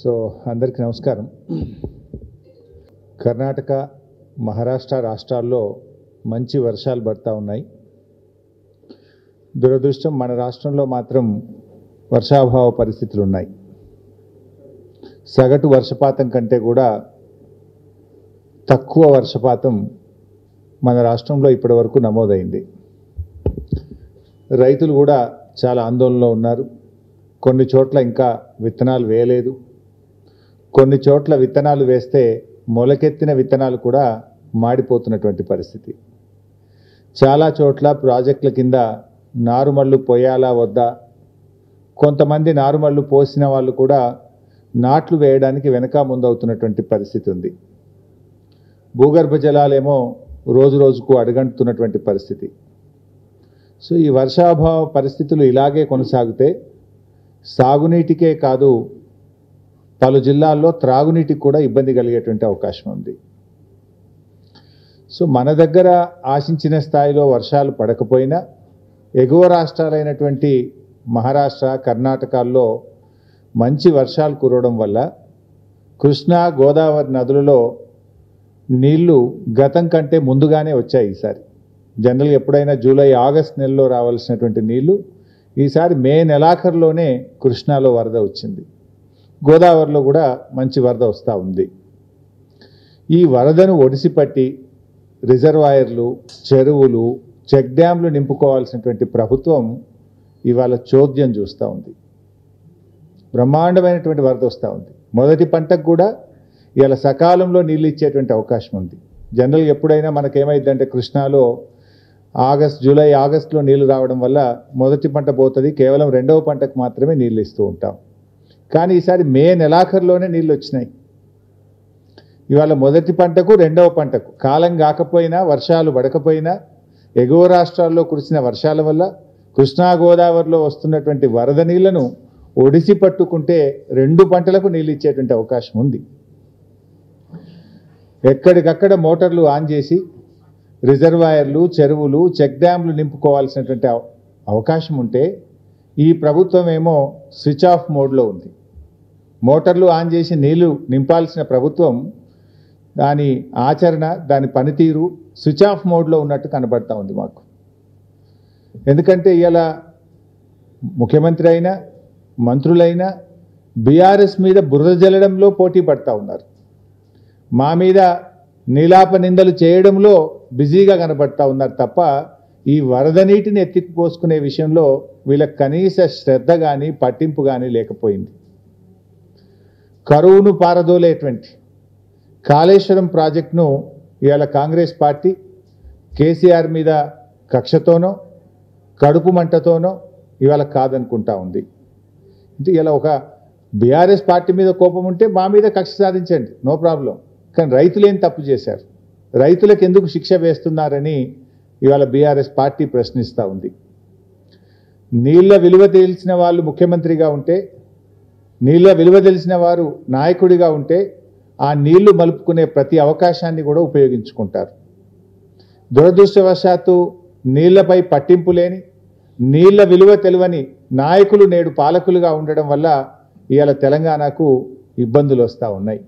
So అందరికీ నమస్కారం. కర్ణాటక, మహారాష్ట్ర రాష్ట్రాల్లో మంచి వర్షాలు పడతా ఉన్నాయి. దురదృష్టం మన రాష్ట్రంలో మాత్రం వర్షాభావ పరిస్థితులు ఉన్నాయి. సగటు వర్షపాతం కంటే కూడా తక్కువ వర్షపాతం మన రాష్ట్రంలో ఇప్పటివరకు నమోదైంది. రైతులు కూడా చాలా ఆందోళనలో ఉన్నారు. కొన్ని చోట్ల ఇంకా విత్తనాలు వేయలేదు. కొన్ని చోట్ల విత్తనాలు వేస్తే మొలకెత్తిన విత్తనాలు కూడా మాడిపోతున్నటువంటి పరిస్థితి. చాలా చోట్ల ప్రాజెక్టుల కింద నారుమళ్ళు పోయాలా వద్దా, కొంతమంది నారుమళ్ళు పోసిన వాళ్ళు కూడా నాట్లు వేయడానికి వెనక ముందవుతున్నటువంటి పరిస్థితి ఉంది. భూగర్భ జలాలేమో రోజు రోజుకు అడుగంటున్నటువంటి పరిస్థితి. సో ఈ వర్షాభావ పరిస్థితులు ఇలాగే కొనసాగితే సాగునీటికే కాదు, పలు జిల్లాల్లో త్రాగునీటికి కూడా ఇబ్బంది కలిగేటువంటి అవకాశం ఉంది. సో మన దగ్గర ఆశించిన స్థాయిలో వర్షాలు పడకపోయినా ఎగువ రాష్ట్రాలైనటువంటి మహారాష్ట్ర, కర్ణాటకల్లో మంచి వర్షాలు కురవడం వల్ల కృష్ణా, గోదావరి నదులలో నీళ్లు గతం కంటే ముందుగానే వచ్చాయి. ఈసారి జనరల్గా ఎప్పుడైనా జూలై, ఆగస్ట్ నెలలో రావాల్సినటువంటి నీళ్లు ఈసారి మే నెలాఖరులోనే కృష్ణాలో వరద వచ్చింది. గోదావరిలో కూడా మంచి వరద వస్తూ ఉంది. ఈ వరదను ఒడిసిపట్టి రిజర్వాయర్లు, చెరువులు, చెక్ డ్యాంలు నింపుకోవాల్సినటువంటి ప్రభుత్వం ఇవాళ చోద్యం చూస్తూ ఉంది. బ్రహ్మాండమైనటువంటి వరద వస్తూ ఉంది. మొదటి పంటకు కూడా ఇవాళ సకాలంలో నీళ్ళు ఇచ్చేటువంటి అవకాశం ఉంది. జనరల్గా ఎప్పుడైనా మనకేమైందంటే కృష్ణాలో జూలై, ఆగస్టులో నీళ్లు రావడం వల్ల మొదటి పంట పోతుంది, కేవలం రెండవ పంటకు మాత్రమే నీళ్ళు ఇస్తూ ఉంటాం. కానీ ఈసారి మే నెలాఖరులోనే నీళ్ళు వచ్చినాయి. ఇవాళ మొదటి పంటకు, రెండవ పంటకు కాలం కాకపోయినా, వర్షాలు పడకపోయినా, ఎగువ రాష్ట్రాల్లో కురిసిన వర్షాల వల్ల కృష్ణా, గోదావరిలో వస్తున్నటువంటి వరద నీళ్లను ఒడిసి పట్టుకుంటే రెండు పంటలకు నీళ్ళు ఇచ్చేటువంటి అవకాశం ఉంది. ఎక్కడికక్కడ మోటార్లు ఆన్ చేసి రిజర్వాయర్లు, చెరువులు, చెక్ డ్యాంలు నింపుకోవాల్సినటువంటి అవకాశం ఉంటే ఈ ప్రభుత్వం ఏమో స్విచ్ ఆఫ్ మోడ్లో ఉంది. మోటార్లు ఆన్ చేసి నీళ్లు నింపాల్సిన ప్రభుత్వం దాని ఆచరణ, దాని పనితీరు స్విచ్ ఆఫ్ మోడ్లో ఉన్నట్టు కనబడతా ఉంది మాకు. ఎందుకంటే ఇలా ముఖ్యమంత్రి అయినా, మంత్రులైనా బీఆర్ఎస్ మీద బురద జల్లడంలో పోటీ పడతా ఉన్నారు. మా మీద నీలాప నిందలు చేయడంలో బిజీగా కనబడతా ఉన్నారు తప్ప ఈ వరద నీటిని ఎత్తిపోసుకునే విషయంలో వీళ్ళకి కనీస శ్రద్ధ కానీ, పట్టింపు కానీ లేకపోయింది. కరువును పారదోలేటువంటి కాళేశ్వరం ప్రాజెక్టును ఇవాళ కాంగ్రెస్ పార్టీ కేసీఆర్ మీద కక్షతోనో, కడుపు మంటతోనో ఇవాళ కాదనుకుంటా ఉంది. అంటే ఇలా ఒక బీఆర్ఎస్ పార్టీ మీద కోపం ఉంటే మా మీద కక్ష సాధించండి, నో ప్రాబ్లం. కానీ రైతులు ఏం తప్పు చేశారు, రైతులకు ఎందుకు శిక్ష వేస్తున్నారని ఇవాళ బీఆర్ఎస్ పార్టీ ప్రశ్నిస్తూ ఉంది. నీళ్ల విలువ తెలిసిన వాళ్ళు ముఖ్యమంత్రిగా ఉంటే, నీళ్ల విలువ తెలిసిన వారు నాయకుడిగా ఉంటే ఆ నీళ్లు మలుపుకునే ప్రతి అవకాశాన్ని కూడా ఉపయోగించుకుంటారు. దురదృష్టవశాత్తు నీళ్లపై పట్టింపు లేని, నీళ్ల విలువ తెలియని నాయకులు నేడు పాలకులుగా ఉండడం వల్ల ఇవాళ తెలంగాణకు ఇబ్బందులు వస్తూ ఉన్నాయి.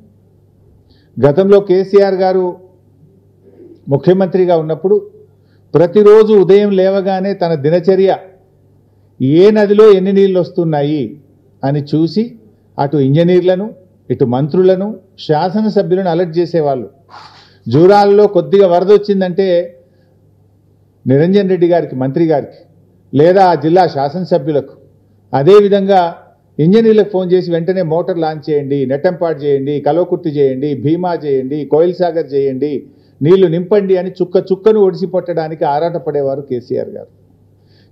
గతంలో కేసీఆర్ గారు ముఖ్యమంత్రిగా ఉన్నప్పుడు ప్రతిరోజు ఉదయం లేవగానే తన దినచర్య ఏ నదిలో ఎన్ని నీళ్ళు వస్తున్నాయి అని చూసి అటు ఇంజనీర్లను, ఇటు మంత్రులను, శాసనసభ్యులను అలర్ట్ చేసేవాళ్ళు. జూరాల్లో కొద్దిగా వరద వచ్చిందంటే నిరంజన్ రెడ్డి గారికి, మంత్రి గారికి, లేదా ఆ జిల్లా శాసనసభ్యులకు, అదేవిధంగా ఇంజనీర్లకు ఫోన్ చేసి వెంటనే మోటార్ లాంచ్ చేయండి, నెట్టంపాటు చేయండి, కల్వకుర్తి చేయండి, భీమా చేయండి, కోయిల్ సాగర్ చేయండి, నీళ్లు నింపండి అని చుక్క చుక్కను ఒడిసి పట్టడానికి ఆరాటపడేవారు కేసీఆర్ గారు.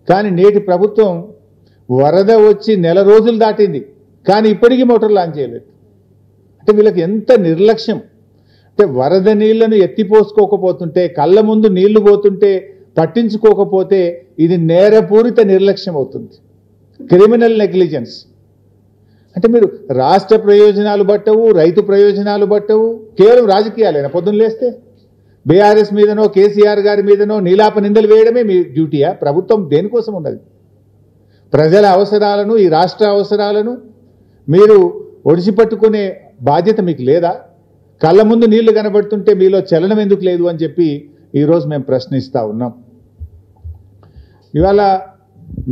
కానీ నేటి ప్రభుత్వం వరద వచ్చి నెల రోజులు దాటింది, కానీ ఇప్పటికీ మోటార్ లాంచ్ చేయలేదు. అంటే వీళ్ళకి ఎంత నిర్లక్ష్యం. అంటే వరద నీళ్లను ఎత్తిపోసుకోకపోతుంటే, కళ్ళ ముందు నీళ్లు పోతుంటే పట్టించుకోకపోతే ఇది నేరపూరిత నిర్లక్ష్యం అవుతుంది, క్రిమినల్ నెగ్లిజెన్స్. అంటే మీరు రాష్ట్ర ప్రయోజనాలు పట్టవు, రైతు ప్రయోజనాలు పట్టవు, కేవలం రాజకీయాలేనా? పొద్దున్న లేస్తే బీఆర్ఎస్ మీదనో, కేసీఆర్ గారి మీదనో నీలాప నిందలు వేయడమే మీ డ్యూటీయా? ప్రభుత్వం దేనికోసం ఉన్నది? ప్రజల అవసరాలను, ఈ రాష్ట్ర అవసరాలను మీరు ఒడిసి పట్టుకునే బాధ్యత మీకు లేదా? కళ్ళ ముందు నీళ్లు కనబడుతుంటే మీలో చలనం ఎందుకు లేదు అని చెప్పి ఈరోజు మేము ప్రశ్నిస్తూ ఉన్నాం. ఇవాళ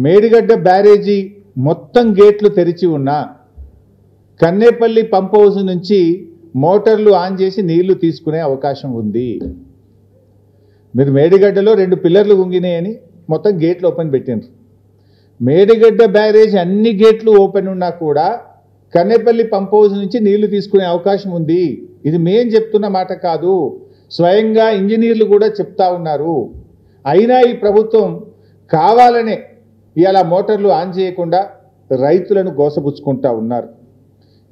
మేడిగడ్డ బ్యారేజీ మొత్తం గేట్లు తెరిచి ఉన్నా కన్నేపల్లి పంప్ హౌస్ నుంచి మోటార్లు ఆన్ చేసి నీళ్లు తీసుకునే అవకాశం ఉంది. మీరు మేడిగడ్డలో 2 పిల్లర్లు గుంగినాయని మొత్తం గేట్లు ఓపెన్ పెట్టినారు. మేడిగడ్డ బ్యారేజ్ అన్ని గేట్లు ఓపెన్ ఉన్నా కూడా కన్నేపల్లి పంప్ హౌస్ నుంచి నీళ్లు తీసుకునే అవకాశం ఉంది. ఇది మేం చెప్తున్న మాట కాదు, స్వయంగా ఇంజనీర్లు కూడా చెప్తా ఉన్నారు. అయినా ఈ ప్రభుత్వం కావాలనే ఇవాళ మోటార్లు ఆన్ చేయకుండా రైతులను గోసపుచ్చుకుంటా ఉన్నారు.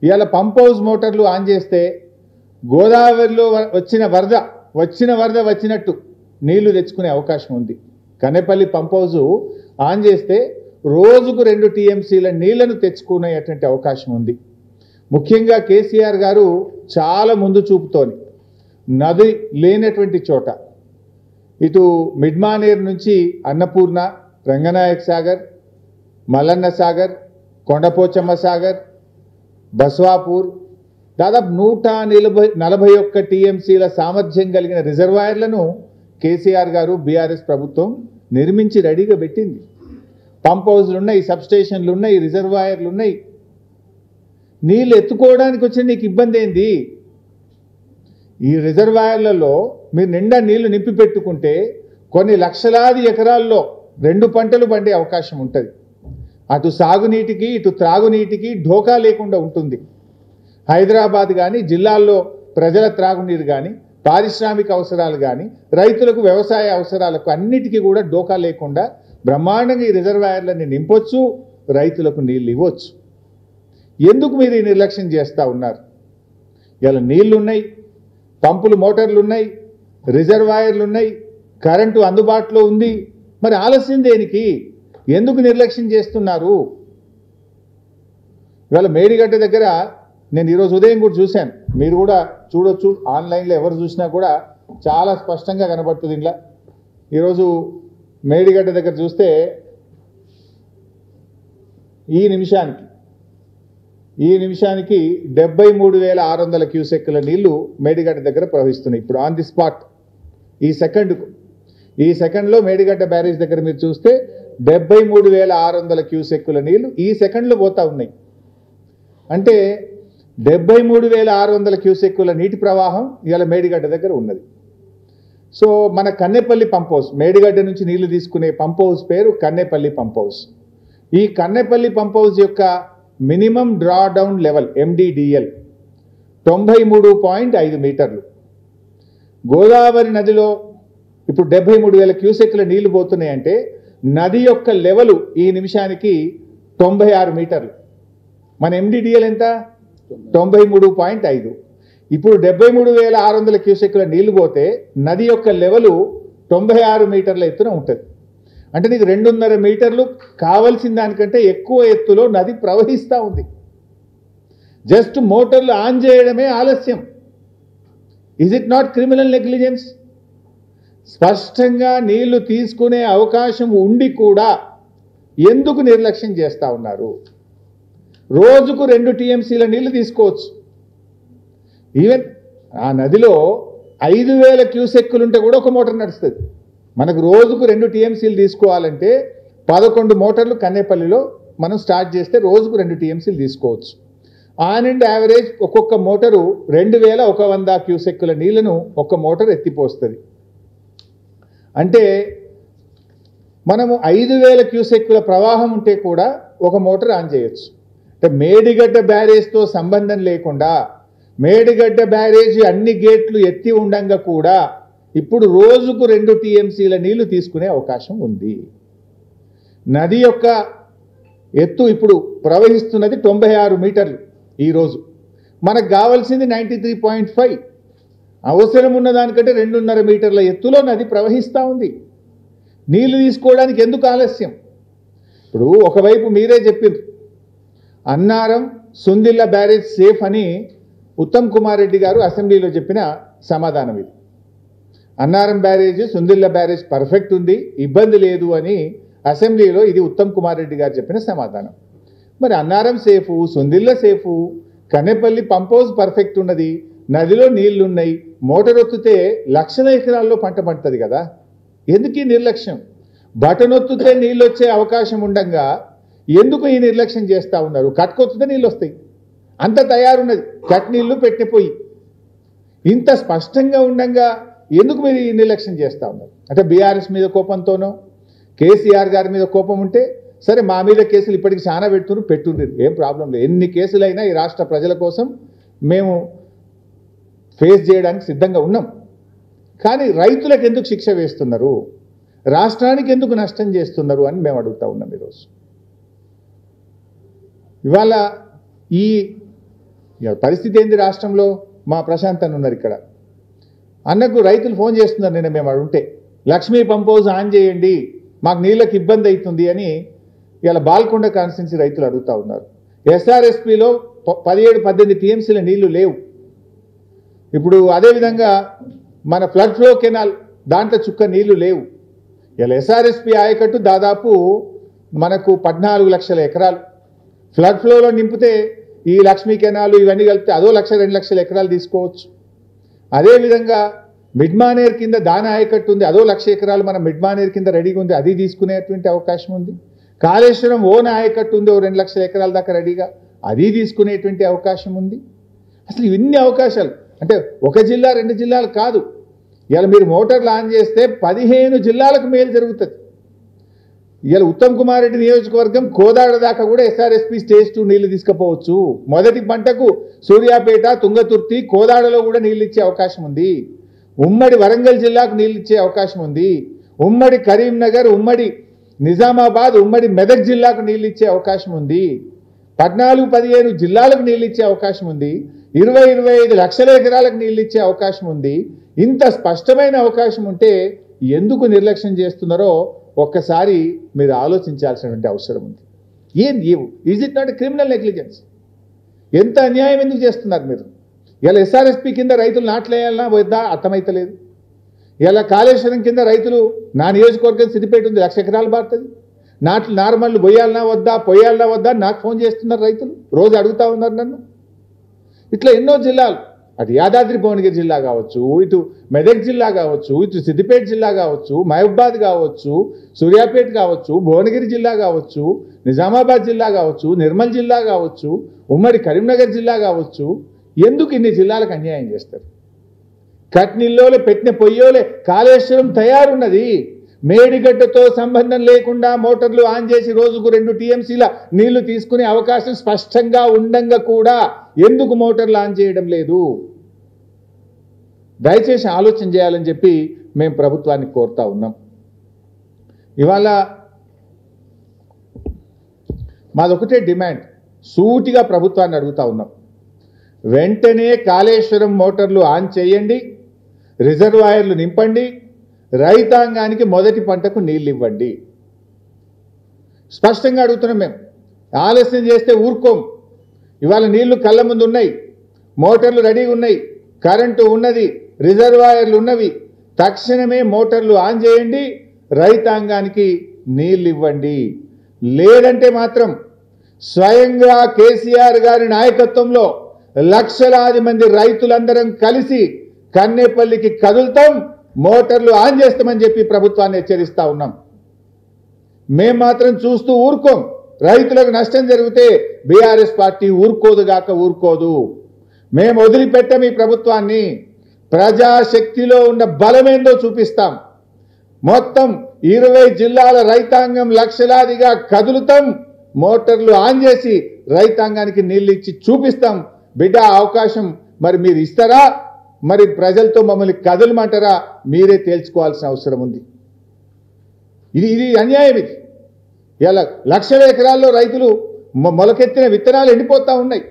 ఇవాళ పంప్ హౌస్ మోటార్లు ఆన్ చేస్తే గోదావరిలో వచ్చిన వరద వచ్చినట్టు నీళ్లు తెచ్చుకునే అవకాశం ఉంది. కన్నేపల్లి పంప్ హౌస్ ఆన్ చేస్తే రోజుకు 2 టీఎంసీల నీళ్లను తెచ్చుకునేటువంటి అవకాశం ఉంది. ముఖ్యంగా కేసీఆర్ గారు చాలా ముందు చూపుతోని నది లేనటువంటి చోట ఇటు మిడ్మానేర్ నుంచి అన్నపూర్ణ, రంగనాయక సాగర్, మల్లన్న సాగర్, కొండపోచమ్మ సాగర్, బస్వాపూర్ దాదాపు 141 టీఎంసీల సామర్థ్యం కలిగిన రిజర్వాయర్లను కేసీఆర్ గారు బీఆర్ఎస్ ప్రభుత్వం నిర్మించి రెడీగా పెట్టింది. పంప్ హౌస్లు ఉన్నాయి, సబ్స్టేషన్లు ఉన్నాయి, రిజర్వాయర్లు ఉన్నాయి. నీళ్ళు ఎత్తుకోవడానికి వచ్చిన నీకు ఇబ్బంది ఏంది? ఈ రిజర్వాయర్లలో మీరు నిండా నీళ్లు నింపి పెట్టుకుంటే కొన్ని లక్షలాది ఎకరాల్లో 2 పంటలు పండే అవకాశం ఉంటుంది. అటు సాగునీటికి ఇటు త్రాగునీటికి ఢోకా లేకుండా ఉంటుంది. హైదరాబాద్ కానీ జిల్లాల్లో ప్రజల త్రాగునీరు కానీ పారిశ్రామిక అవసరాలు కానీ రైతులకు వ్యవసాయ అవసరాలకు అన్నిటికీ కూడా ఢోకా లేకుండా బ్రహ్మాండంగా ఈ రిజర్వాయర్లని నింపొచ్చు, రైతులకు నీళ్ళు ఇవ్వచ్చు. ఎందుకు మీరు ఈ నిర్లక్ష్యం చేస్తూ ఉన్నారు? ఇలా నీళ్లున్నాయి, పంపులు మోటార్లు ఉన్నాయి, రిజర్వాయర్లు ఉన్నాయి, కరెంటు అందుబాటులో ఉంది. మరి ఆలస్యం దేనికి? ఎందుకు నిర్లక్ష్యం చేస్తున్నారు? ఇవాళ మేడిగడ్డ దగ్గర నేను ఈరోజు ఉదయం కూడా చూశాను, మీరు కూడా చూడొచ్చు, ఆన్లైన్లో ఎవరు చూసినా కూడా చాలా స్పష్టంగా కనబడుతుంది. ఇంట్లో ఈరోజు మేడిగడ్డ దగ్గర చూస్తే ఈ నిమిషానికి 73,600 క్యూసెక్కుల నీళ్లు మేడిగడ్డ దగ్గర ప్రవహిస్తున్నాయి. ఇప్పుడు ఆన్ ది స్పాట్ ఈ సెకండ్లో మేడిగడ్డ బ్యారేజ్ దగ్గర మీరు చూస్తే 73,600 క్యూసెక్కుల నీళ్లు ఈ సెకండ్లో పోతా ఉన్నాయి. అంటే 73,600 క్యూసెక్కుల నీటి ప్రవాహం ఇవాళ మేడిగడ్డ దగ్గర ఉన్నది. సో మన కన్నేపల్లి పంప్ హౌస్, మేడిగడ్డ నుంచి నీళ్లు తీసుకునే పంప్ హౌస్ పేరు కన్నేపల్లి పంప్ హౌస్. ఈ కన్నేపల్లి పంప్ హౌస్ యొక్క minimum draw down level MDDL 93.5 మీటర్లు. గోదావరి నదిలో ఇప్పుడు 73,000 క్యూసెక్ల నీళ్లు పోతున్నాయంటే నది యొక్క లెవెల్ ఈ నిమిషానికి 96 మీటర్లు. మన MDDL ఎంత? 93.5. ఇప్పుడు 73,600 క్యూసెక్ల నీళ్లు పోతే నది యొక్క లెవెల్ 96 మీటర్ల ఎత్తున ఉంటుంది. అంటే నీకు 2.5 మీటర్లు కావలసిన దానికంటే ఎక్కువ ఎత్తులో నది ప్రవహిస్తూ ఉంది. జస్ట్ మోటార్లు ఆన్ చేయడమే ఆలస్యం. Is it not criminal negligence? స్పష్టంగా నీళ్లు తీసుకునే అవకాశం ఉండి కూడా ఎందుకు నిర్లక్ష్యం చేస్తూ ఉన్నారు? రోజుకు 2 టీఎంసీల నీళ్లు తీసుకోవచ్చు. ఈవెన్ ఆ నదిలో 5,000 క్యూసెక్కులుంటే కూడా ఒక మోటార్ నడుస్తుంది. మనకు రోజుకు 2 టీఎంసీలు తీసుకోవాలంటే 11 మోటార్లు కన్నేపల్లిలో మనం స్టార్ట్ చేస్తే రోజుకు 2 టీఎంసీలు తీసుకోవచ్చు. ఆన్ అండ్ యావరేజ్ ఒక్కొక్క మోటారు 2,100 క్యూసెక్కుల నీళ్లను ఒక్క మోటార్ ఎత్తిపోస్తుంది. అంటే మనము 5,000 క్యూసెక్కుల ప్రవాహం ఉంటే కూడా ఒక మోటార్ ఆన్ చేయొచ్చు. అంటే మేడిగడ్డ బ్యారేజ్తో సంబంధం లేకుండా మేడిగడ్డ బ్యారేజీ అన్ని గేట్లు ఎత్తి ఉండంగా కూడా ఇప్పుడు రోజుకు 2 టీఎంసీల నీళ్లు తీసుకునే అవకాశం ఉంది. నది యొక్క ఎత్తు ఇప్పుడు ప్రవహిస్తున్నది 96 మీటర్లు. ఈరోజు మనకు కావాల్సింది 93.5. అవసరం ఉన్న దానికంటే 2.5 మీటర్ల ఎత్తులో నది ప్రవహిస్తూ ఉంది. నీళ్లు తీసుకోవడానికి ఎందుకు ఆలస్యం? ఇప్పుడు ఒకవైపు మీరే చెప్పారు అన్నారం సుందిల్ల బ్యారేజ్ సేఫ్ అని ఉత్తమ్ కుమార్ రెడ్డి గారు అసెంబ్లీలో చెప్పిన సమాధానం ఇది. Annaram barrage Sundilla barrage perfect ఉంది, ఇబ్బంది లేదు అని అసెంబ్లీలో ఇది ఉత్తమ్ కుమార్ రెడ్డి గారు చెప్పిన సమాధానం. మరి Annaram safe, Sundilla safe, Kannepalli pump house perfect ఉన్నది, నదిలో నీళ్లున్నాయి, మోటార్ ఒత్తితే లక్షల ఎకరాల్లో పంట పండుతుంది కదా. ఎందుకు ఈ నిర్లక్ష్యం? బటన్ ఒత్తితే నీళ్ళు వచ్చే అవకాశం ఉండగా ఎందుకు ఈ నిర్లక్ష్యం చేస్తూ ఉన్నారు? కట్టుకొత్తితే నీళ్ళు వస్తాయి, అంత తయారున్నది, కట్ నీళ్లు పెట్టిపోయి ఇంత స్పష్టంగా ఉండగా ఎందుకు మీరు ఈ నిర్లక్ష్యం చేస్తూ ఉన్నారు? అంటే బీఆర్ఎస్ మీద కోపంతోనో కేసీఆర్ గారి మీద కోపం ఉంటే సరే, మా మీద కేసులు ఇప్పటికి చాలా పెట్టుండ్రు, ఏం ప్రాబ్లం లేదు. ఎన్ని కేసులైనా ఈ రాష్ట్ర ప్రజల కోసం మేము ఫేస్ చేయడానికి సిద్ధంగా ఉన్నాం. కానీ రైతులకు ఎందుకు శిక్ష వేస్తున్నారు, రాష్ట్రానికి ఎందుకు నష్టం చేస్తున్నారు అని మేము అడుగుతా ఉన్నాం. ఈరోజు ఇవాళ ఈ పరిస్థితి ఏంది రాష్ట్రంలో? మా ప్రశాంత్ అన్న ఉన్నారు ఇక్కడ, అన్నకు రైతులు ఫోన్ చేస్తున్నారు. నేను మేము అడుగుంటే లక్ష్మీ పంప్ హౌస్ ఆన్ చేయండి, మాకు నీళ్ళకి ఇబ్బంది అవుతుంది అని ఇలా బాల్కొండ కాన్స్టిట్యున్సీ రైతులు అడుగుతూ ఉన్నారు. ఎస్ఆర్ఎస్పిలో 17-18 టీఎంసీల నీళ్లు లేవు. ఇప్పుడు అదేవిధంగా మన ఫ్లడ్ ఫ్లో కెనాల్ దాంట్లో చుక్క నీళ్లు లేవు. ఇలా ఎస్ఆర్ఎస్పి ఆయకట్టు దాదాపు మనకు 14 లక్షల ఎకరాలు ఫ్లడ్ ఫ్లోలో నింపితే ఈ లక్ష్మీ కెనాలు ఇవన్నీ కలిపితే అదో 1-2 లక్షల ఎకరాలు తీసుకోవచ్చు. అదేవిధంగా మిడ్మానేర్ కింద దాని ఆయకట్టు ఉంది, అదో 1,00,000 ఎకరాలు మన మిడ్మానేర్ కింద రెడీగా ఉంది, అది తీసుకునేటువంటి అవకాశం ఉంది. కాళేశ్వరం ఓన్ ఆయకట్టు ఉంది, ఓ 2 లక్షల ఎకరాల దాకా రెడీగా, అది తీసుకునేటువంటి అవకాశం ఉంది. అసలు ఇవన్నీ అవకాశాలు అంటే ఒక జిల్లా 2 జిల్లాలు కాదు. ఇలా మీరు మోటార్లు ఆన్ చేస్తే 15 జిల్లాలకు మేలు జరుగుతుంది. ఇలా ఉత్తమ్ కుమార్ రెడ్డి నియోజకవర్గం కోదాడ దాకా కూడా ఎస్ఆర్ఎస్పి స్టేజ్ 2 నీళ్లు తీసుకుపోవచ్చు. మొదటి పంటకు సూర్యాపేట, తుంగతుర్తి, కోదాడలో కూడా నీళ్ళు ఇచ్చే అవకాశం ఉంది. ఉమ్మడి వరంగల్ జిల్లాకు నీళ్ళు ఇచ్చే అవకాశం ఉంది. ఉమ్మడి కరీంనగర్, ఉమ్మడి నిజామాబాద్, ఉమ్మడి మెదక్ జిల్లాకు నీళ్ళు ఇచ్చే అవకాశం ఉంది. 14-15 జిల్లాలకు నీళ్ళు ఇచ్చే అవకాశం ఉంది. 20-25 లక్షల ఎకరాలకు నీళ్ళు ఇచ్చే అవకాశం ఉంది. ఇంత స్పష్టమైన అవకాశం ఉంటే ఎందుకు నిర్లక్ష్యం చేస్తున్నారో ఒక్కసారి మీరు ఆలోచించాల్సినటువంటి అవసరం ఉంది. ఏంది is it not criminal negligence? ఎంత అన్యాయం ఎందుకు చేస్తున్నారు మీరు? ఇలా ఎస్ఆర్ఎస్పి కింద రైతులు నాట్లేయాలన్నా వద్దా అర్థమైతలేదు. ఇలా కాళేశ్వరం కింద రైతులు, నా నియోజకవర్గం సిద్దిపేట ఉంది, 1,00,000 ఎకరాలు బారుతుంది, నార్మల్ పోయాలన్నా వద్దా నాకు ఫోన్ చేస్తున్నారు రైతులు, రోజు అడుగుతూ ఉన్నారు నన్ను. ఇట్లా ఎన్నో జిల్లాలు, అటు యాదాద్రి భువనగిరి జిల్లా కావచ్చు, ఇటు మెదక్ జిల్లా కావచ్చు, ఇటు సిద్దిపేట జిల్లా కావచ్చు, మహబూబాద్ కావచ్చు, సూర్యాపేట కావచ్చు, భువనగిరి జిల్లా కావచ్చు, నిజామాబాద్ జిల్లా కావచ్చు, నిర్మల్ జిల్లా కావచ్చు, ఉమ్మడి కరీంనగర్ జిల్లా కావచ్చు. ఎందుకు ఇన్ని జిల్లాలకు అన్యాయం చేస్తారు? కట్నీల్లోలే పెట్టిన పొయ్యోలే కాళేశ్వరం తయారున్నది. మేడిగడ్డతో సంబంధం లేకుండా మోటార్లు ఆన్ చేసి రోజుకు 2 టీఎంసీల నీళ్లు తీసుకునే అవకాశం స్పష్టంగా ఉండంగా కూడా ఎందుకు మోటార్లు ఆన్ చేయడం లేదు? దయచేసి ఆలోచన చేయాలని చెప్పి మేము ప్రభుత్వాన్ని కోరుతా ఉన్నాం. ఇవాళ మాదొకటే డిమాండ్, సూటిగా ప్రభుత్వాన్ని అడుగుతా ఉన్నాం. వెంటనే కాళేశ్వరం మోటార్లు ఆన్ చేయండి, రిజర్వాయర్లు నింపండి, రైతాంగానికి మొదటి పంటకు నీళ్ళు ఇవ్వండి. స్పష్టంగా అడుగుతున్నాం మేము. ఆలస్యం చేస్తే ఊరుకోం. ఇవాళ నీళ్లు కళ్ళ ముందు ఉన్నాయి, మోటార్లు రెడీగా ఉన్నాయి, కరెంటు ఉన్నది, రిజర్వాయర్లు ఉన్నవి. తక్షణమే మోటార్లు ఆన్ చేయండి, రైతాంగానికి నీళ్ళు ఇవ్వండి. లేదంటే మాత్రం స్వయంగా కేసీఆర్ గారి నాయకత్వంలో లక్షలాది మంది రైతులందరం కలిసి కన్నేపల్లికి కదులుతాం, మోటార్లు ఆన్ చేస్తామని చెప్పి ప్రభుత్వాన్ని హెచ్చరిస్తా ఉన్నాం. మేము మాత్రం చూస్తూ ఊరుకోం. రైతులకు నష్టం జరిగితే బీఆర్ఎస్ పార్టీ ఊరుకోదు. మేము వదిలిపెట్టాం ఈ ప్రభుత్వాన్ని. ప్రజాశక్తిలో ఉన్న బలమేందో చూపిస్తాం. మొత్తం 20 జిల్లాల రైతాంగం లక్షలాదిగా కదులుతాం, మోటార్లు ఆన్ చేసి రైతాంగానికి నీళ్ళు ఇచ్చి చూపిస్తాం. బిడ్డ అవకాశం మరి మీరు ఇస్తారా, మరి ప్రజలతో మమ్మల్ని కదలమంటారా, మీరే తేల్చుకోవాల్సిన అవసరం ఉంది. ఇది అన్యాయం. ఇది ఇలా లక్షల ఎకరాల్లో రైతులు మొలకెత్తిన విత్తనాలు ఎండిపోతూ ఉన్నాయి,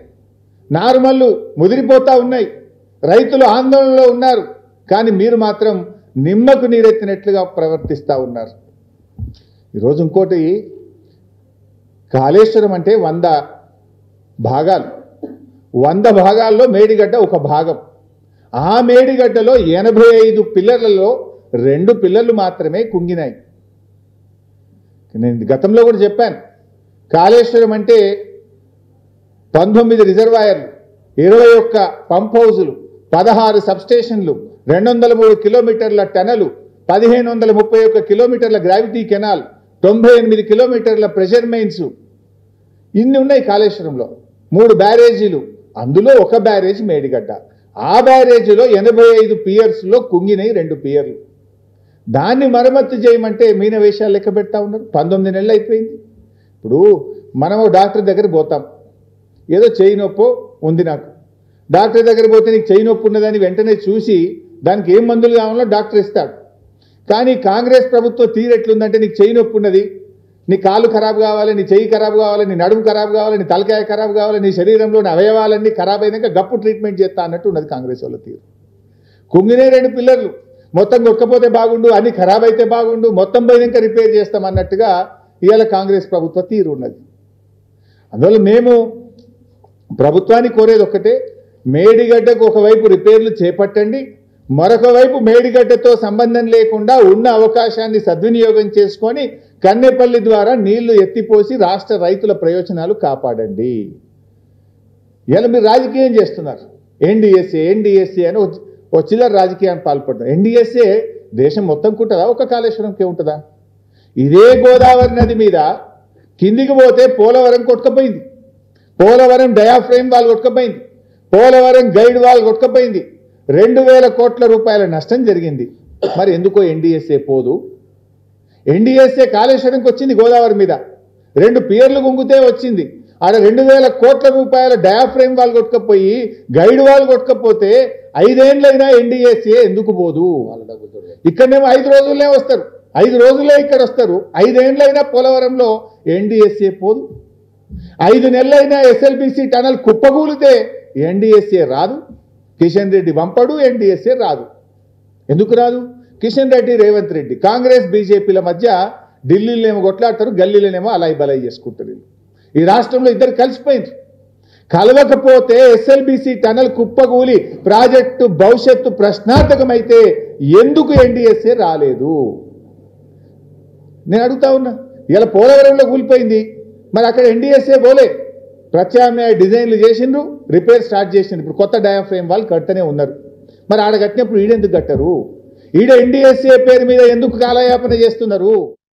నారుమల్లు ముదిరిపోతూ ఉన్నాయి, రైతులు ఆందోళనలో ఉన్నారు. కానీ మీరు మాత్రం నిమ్మకు నీరెత్తినట్లుగా ప్రవర్తిస్తూ ఉన్నారు. ఈరోజు ఇంకోటి, కాళేశ్వరం అంటే 100 భాగాలు, 100 భాగాల్లో మేడిగడ్డ ఒక భాగం. ఆ మేడిగడ్డలో 85 పిల్లర్లలో 2 పిల్లర్లు మాత్రమే కుంగినాయి. నేను గతంలో కూడా చెప్పాను, కాళేశ్వరం అంటే 19 రిజర్వాయర్లు, 21 పంప్ హౌజులు, 16 సబ్స్టేషన్లు, 203 కిలోమీటర్ల టనలు, 1531 కిలోమీటర్ల గ్రావిటీ కెనాల్, 98 కిలోమీటర్ల ప్రెషర్ మెయిన్స్, ఇన్ని ఉన్నాయి కాళేశ్వరంలో. 3 బ్యారేజీలు, అందులో ఒక బ్యారేజ్ మేడిగడ్డ. ఆ బ్యారేజీలో 85 పియర్స్లో కుంగినాయి 2 పియర్లు. దాన్ని మరమ్మతు చేయమంటే మీన వేషాలు లెక్క పెడతా ఉన్నారు. 19 నెలలు అయిపోయింది. ఇప్పుడు మనం డాక్టర్ దగ్గర పోతాం, ఏదో చెయ్యి నొప్పో ఉంది నాకు, డాక్టర్ దగ్గర పోతే నీకు చెయ్యి నొప్పి ఉన్నదని వెంటనే చూసి దానికి ఏం మందులు కావాలో డాక్టర్ ఇస్తాడు. కానీ కాంగ్రెస్ ప్రభుత్వం తీరెట్లుందంటే నీకు చెయ్యి నొప్పి ఉన్నది, నీ కాలు ఖరాబు కావాలి, నీ చెయ్యి ఖరాబు కావాలి, నీ నడుము ఖరాబు కావాలి, నీ తలకాయ ఖరాబు కావాలి, నీ శరీరంలోని అవయవాలన్నీ ఖరాబ్ అయినాక గప్పు ట్రీట్మెంట్ చేస్తా అన్నట్టు ఉన్నది కాంగ్రెస్ వాళ్ళ తీరు. కుంగినే 2 పిల్లర్లు, మొత్తం కొక్కపోతే బాగుండు, అన్ని ఖరాబ్ అయితే బాగుండు, మొత్తం పోయినాక రిపేర్ చేస్తాం అన్నట్టుగా ఇవాళ కాంగ్రెస్ ప్రభుత్వ తీరు ఉన్నది. అందువల్ల మేము ప్రభుత్వాన్ని కోరేది ఒక్కటే, మేడిగడ్డకు ఒకవైపు రిపేర్లు చేపట్టండి, మరొక వైపు మేడిగడ్డతో సంబంధం లేకుండా ఉన్న అవకాశాన్ని సద్వినియోగం చేసుకొని కన్నెపల్లి ద్వారా నీళ్లు ఎత్తిపోసి రాష్ట్ర రైతుల ప్రయోజనాలు కాపాడండి. ఇలా మీరు రాజకీయం చేస్తున్నారు. ఎన్డీఎస్ఏ అని ఒక చిల్లర రాజకీయాన్ని పాల్పడుతున్నారు. ఎన్డీఎస్ఏ దేశం మొత్తం ఉంటుందా, ఒక కాళేశ్వరంకే ఉంటుందా? ఇదే గోదావరి నది మీద కిందికి పోతే పోలవరం కొట్టుకపోయింది, పోలవరం డయాఫ్రేమ్ వాల్ కొట్టుకపోయింది, పోలవరం గైడ్ వాల్ కొట్టుకపోయింది, 2000 కోట్ల రూపాయల నష్టం జరిగింది. మరి ఎందుకో ఎన్డీఎస్ఏ పోదు? ఎన్డీఎస్ఏ కాళేశ్వరంకి వచ్చింది గోదావరి మీద, 2 పియర్లు గుంగితే వచ్చింది. ఆడ 2000 కోట్ల రూపాయల డయాఫ్రేమ్ వాల్ కొట్టుకపోయి గైడ్ వాల్ కొట్టుకపోతే 5 ఏళ్ళైనా ఎన్డీఎస్ఏ ఎందుకు పోదు? ఇక్కడనేమో 5 రోజుల్లో వస్తారు, 5 రోజుల్లో ఇక్కడ వస్తారు. 5 ఏళ్ళైనా పోలవరంలో ఎన్డీఎస్ఏ పోదు. 5 నెలలైనా ఎస్ఎల్బీసీ టనల్ కుప్పగూలితే ఎన్డీఎస్ఏ రాదు. కిషన్ రెడ్డి పంపడు, ఎన్డీఎస్ఏ రాదు. ఎందుకు రాదు? కిషన్ రెడ్డి, రేవంత్ రెడ్డి, కాంగ్రెస్ బీజేపీల మధ్య ఢిల్లీలోనేమో కొట్లాడతారు, గల్లీలోనేమో అలాయి బలాయి చేసుకుంటారు. ఈ రాష్ట్రంలో ఇద్దరు కలిసిపోయింది. కలవకపోతే ఎస్ఎల్బీసీ టనల్ కుప్పగూలి ప్రాజెక్టు భవిష్యత్తు ప్రశ్నార్థకమైతే ఎందుకు ఎన్డీఎస్ఏ రాలేదు? నేను అడుగుతా ఉన్నా. ఇలా పోలవరంలో కూలిపోయింది, మరి అక్కడ ఎన్డీఎస్ఏ పోలే. ప్రత్యామ్నాయ డిజైన్లు చేసిండ్రు, రిపేర్ స్టార్ట్ చేసిండ్రు. ఇప్పుడు కొత్త డయాఫ్రేమ్ వాళ్ళు కట్టనే ఉన్నారు. మరి ఆడ కట్టినప్పుడు ఈడెందుకు కట్టరు? ఈడ ఎన్డీఎస్ఏ పేరు మీద ఎందుకు కాలయాపన చేస్తున్నారు?